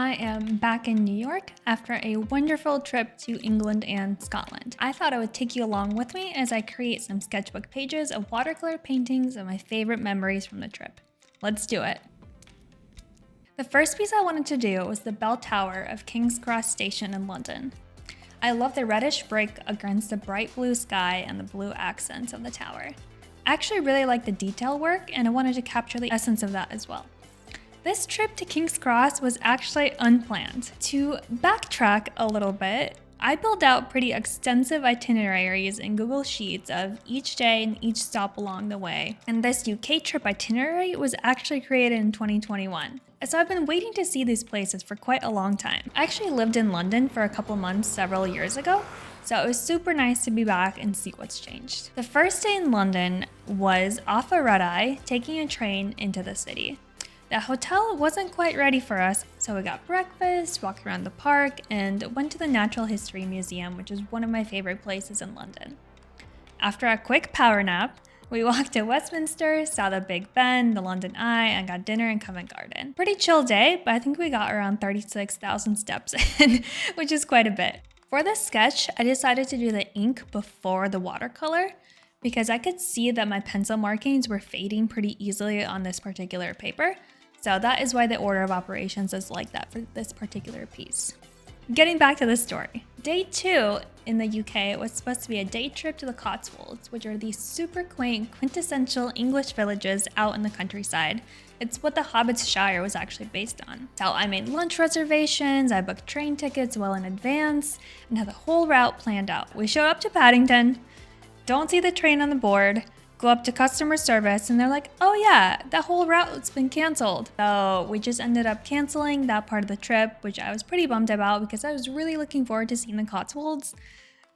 I am back in New York after a wonderful trip to England and Scotland. I thought I would take you along with me as I create some sketchbook pages of watercolor paintings of my favorite memories from the trip. Let's do it. The first piece I wanted to do was the bell tower of King's Cross Station in London. I love the reddish brick against the bright blue sky and the blue accents of the tower. I actually really like the detail work and I wanted to capture the essence of that as well. This trip to King's Cross was actually unplanned. To backtrack a little bit, I built out pretty extensive itineraries in Google Sheets of each day and each stop along the way. And this UK trip itinerary was actually created in 2021. So I've been waiting to see these places for quite a long time. I actually lived in London for a couple months several years ago, so it was super nice to be back and see what's changed. The first day in London was off a red eye, taking a train into the city. The hotel wasn't quite ready for us, so we got breakfast, walked around the park, and went to the Natural History Museum, which is one of my favorite places in London. After a quick power nap, we walked to Westminster, saw the Big Ben, the London Eye, and got dinner in Covent Garden. Pretty chill day, but I think we got around 36,000 steps in, which is quite a bit. For this sketch, I decided to do the ink before the watercolor because I could see that my pencil markings were fading pretty easily on this particular paper. So that is why the order of operations is like that for this particular piece. Getting back to the story. Day 2 in the UK was supposed to be a day trip to the Cotswolds, which are these super quaint, quintessential English villages out in the countryside. It's what the Hobbit's Shire was actually based on. So I made lunch reservations, I booked train tickets well in advance, and had the whole route planned out. We showed up to Paddington, don't see the train on the board, go up to customer service and they're like, oh yeah, that whole route's been canceled. So we just ended up canceling that part of the trip, which I was pretty bummed about because I was really looking forward to seeing the Cotswolds.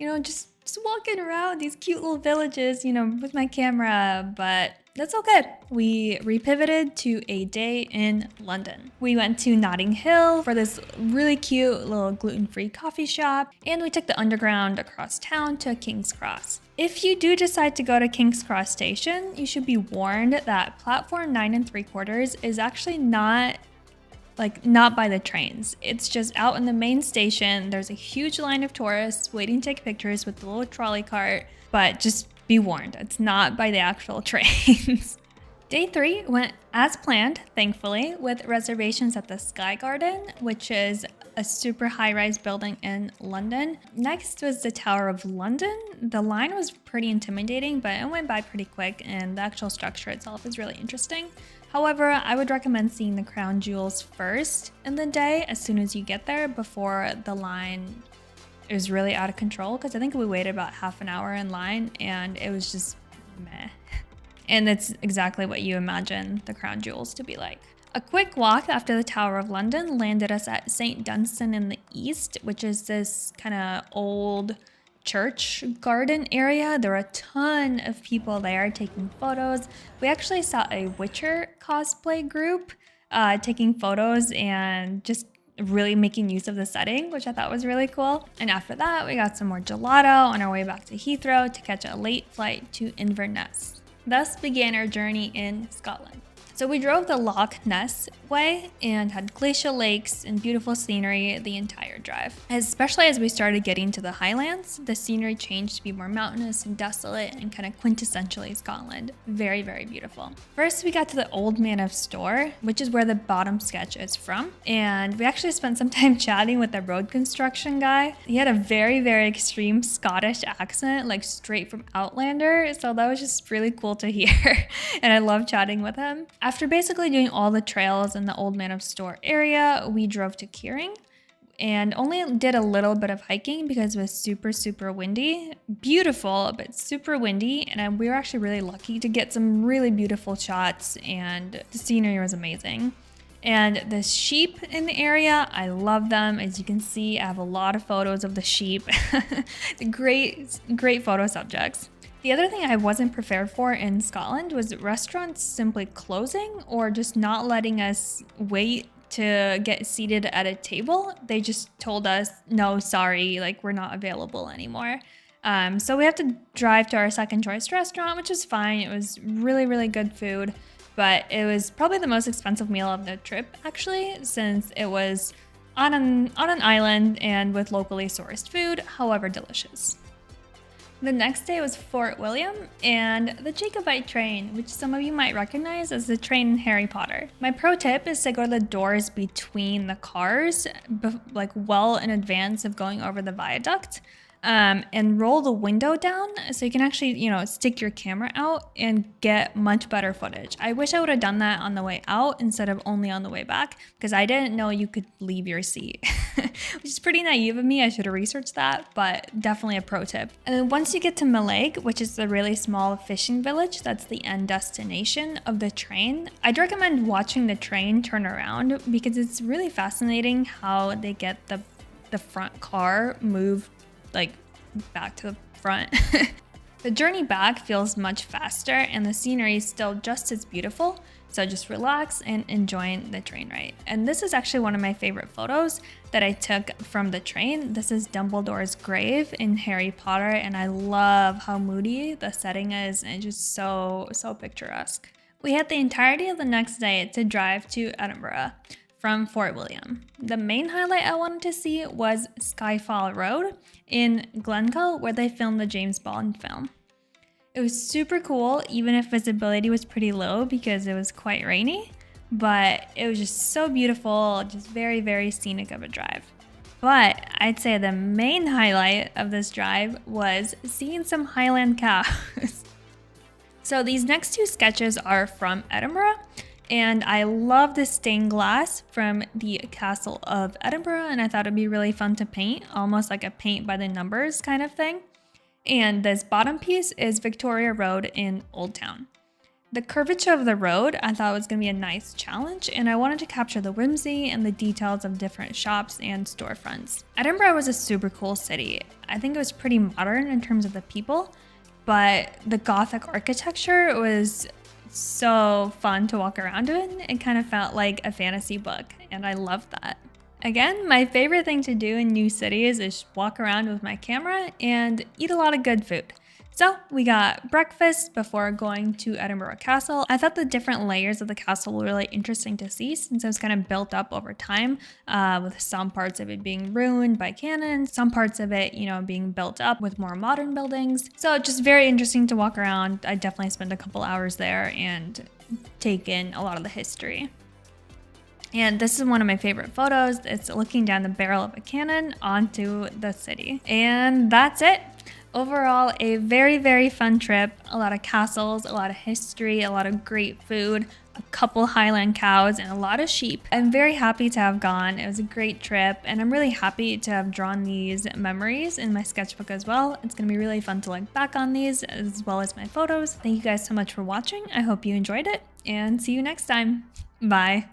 You know, just walking around these cute little villages, you know, with my camera, but that's all good. We repivoted to a day in London. We went to Notting Hill for this really cute little gluten-free coffee shop, and we took the underground across town to King's Cross. If you do decide to go to King's Cross Station, you should be warned that platform 9 3/4 is actually not by the trains. It's just out in the main station. There's a huge line of tourists waiting to take pictures with the little trolley cart, but just be warned, it's not by the actual trains. Day 3 went as planned, thankfully, with reservations at the Skye Garden, which is a super high-rise building in London. Next was the Tower of London. The line was pretty intimidating, but it went by pretty quick, and the actual structure itself is really interesting. However, I would recommend seeing the crown jewels first in the day as soon as you get there before the line is really out of control, because I think we waited about half an hour in line and it was just meh. And that's exactly what you imagine the crown jewels to be like. A quick walk after the Tower of London landed us at St. Dunstan in the East, which is this kind of old church garden area. There were a ton of people there taking photos. We actually saw a Witcher cosplay group taking photos and just really making use of the setting, which I thought was really cool. And after that, we got some more gelato on our way back to Heathrow to catch a late flight to Inverness. Thus began our journey in Scotland. So we drove the Loch Ness way and had glacial lakes and beautiful scenery the entire drive. Especially as we started getting to the Highlands, the scenery changed to be more mountainous and desolate and kind of quintessentially Scotland. Very, very beautiful. First, we got to the Old Man of Store, which is where the bottom sketch is from. And we actually spent some time chatting with the road construction guy. He had a very, very extreme Scottish accent, like straight from Outlander. So that was just really cool to hear. And I love chatting with him. After basically doing all the trails in the Old Man of Store area, we drove to Keering and only did a little bit of hiking because it was super, super windy. Beautiful, but super windy. And we were actually really lucky to get some really beautiful shots, and the scenery was amazing. And the sheep in the area, I love them. As you can see, I have a lot of photos of the sheep. Great photo subjects. The other thing I wasn't prepared for in Scotland was restaurants simply closing or just not letting us wait to get seated at a table. They just told us, no, sorry, like we're not available anymore. So we have to drive to our second choice restaurant, which is fine. It was really, really good food, but it was probably the most expensive meal of the trip, actually, since it was on an island and with locally sourced food, however delicious. The next day was Fort William and the Jacobite train, which some of you might recognize as the train in Harry Potter. My pro tip is to go to the doors between the cars, like well in advance of going over the viaduct. And roll the window down so you can actually, stick your camera out and get much better footage. I wish I would have done that on the way out instead of only on the way back, because I didn't know you could leave your seat, which is pretty naive of me. I should have researched that, but definitely a pro tip. And then once you get to Mallaig, which is the really small fishing village, that's the end destination of the train, I'd recommend watching the train turn around because it's really fascinating how they get the front car moved like back to the front. The journey back feels much faster and the scenery is still just as beautiful, so just relax and enjoy the train ride. And this is actually one of my favorite photos that I took from the train. This is Dumbledore's grave in Harry Potter, and I love how moody the setting is and just so picturesque. We had the entirety of the next day to drive to Edinburgh from Fort William. The main highlight I wanted to see was Skyfall Road in Glencoe, where they filmed the James Bond film. It was super cool, even if visibility was pretty low because it was quite rainy, but it was just so beautiful, just very, very scenic of a drive. But I'd say the main highlight of this drive was seeing some Highland cows. So these next two sketches are from Edinburgh, and I love the stained glass from the Castle of Edinburgh, and I thought it'd be really fun to paint, almost like a paint by the numbers kind of thing. And this bottom piece is Victoria Road in Old Town. The curvature of the road I thought was going to be a nice challenge, and I wanted to capture the whimsy and the details of different shops and storefronts. Edinburgh was a super cool city. I think it was pretty modern in terms of the people, but the Gothic architecture was so fun to walk around in. It kind of felt like a fantasy book, and I love that. Again, my favorite thing to do in new cities is walk around with my camera and eat a lot of good food. So we got breakfast before going to Edinburgh Castle. I thought the different layers of the castle were really interesting to see since it was kind of built up over time, with some parts of it being ruined by cannon, some parts of it, being built up with more modern buildings. So just very interesting to walk around. I definitely spent a couple hours there and take in a lot of the history. And this is one of my favorite photos. It's looking down the barrel of a cannon onto the city. And that's it. Overall, a very, very fun trip. A lot of castles, a lot of history, a lot of great food, a couple Highland cows, and a lot of sheep. I'm very happy to have gone. It was a great trip, and I'm really happy to have drawn these memories in my sketchbook as well. It's going to be really fun to look back on these as well as my photos. Thank you guys so much for watching. I hope you enjoyed it, and see you next time. Bye.